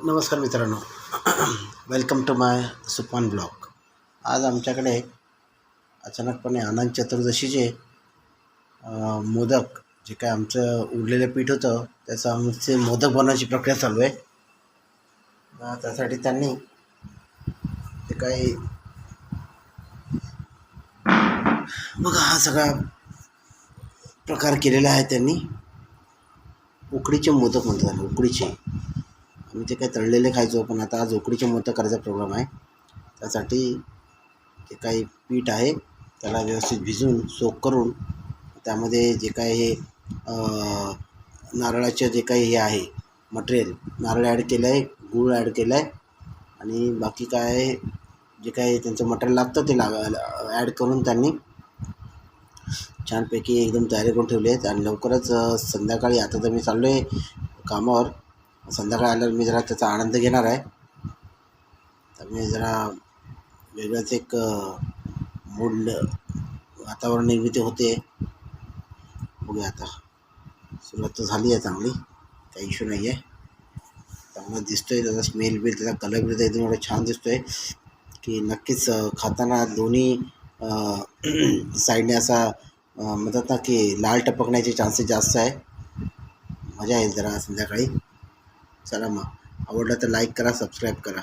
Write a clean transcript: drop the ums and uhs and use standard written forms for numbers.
नमस्कार मित्रांनो, welcome to my Supan blog. आज आमच्याकडे अचानकपणे अनंत चतुर्दशीचे मोदक जे काय आमचं उरलेलं पीठ होतं त्याचं आमचे मोदक बनवायची प्रक्रिया चालू आहे. त्यासाठी त्यांनी ते काही बघा हा सगळा प्रकार केलेला आहे. त्यांनी उकडीचे मोदक म्हणतात, उकडीचे. आम्ही ते काही तळलेले खायचो, पण आता आज उकडीचे मोदक करायचा प्रोग्राम आहे. त्यासाठी जे काही पीठ आहे त्याला व्यवस्थित भिजवून सोक करून त्यामध्ये जे काही हे नारळाचे जे काही हे आहे मटेरियल, नारळ ॲड केलं आहे, गूळ ॲड केलं आहे आणि बाकी काय जे काही त्यांचं मटेरियल लागतं ते ॲड करून त्यांनी छानपैकी एकदम तयारी करून ठेवली आहेत. आणि लवकरच संध्याकाळी, आता तर मी चाललो आहे कामावर, संध्याकाळी आल्यावर मी जरा त्याचा आनंद घेणार आहे. तर मी जरा वेगळंच एक मूड वातावरण निर्मिती होते. बघूया, आता सुरुवात तर झाली आहे चांगली, काही इश्यू नाही आहे. चांगला दिसतो आहे, त्याचा स्मेल बिल, त्याचा कलर बिल तर एकदम एवढा छान दिसतो आहे की नक्कीच खाताना दोन्ही साईडने असा म्हणतात ना की लाल टपकण्याचे चान्सेस जास्त आहे. मजा येईल जरा संध्याकाळी. चला मग, आवडलं तर लाईक करा, सबस्क्राईब करा.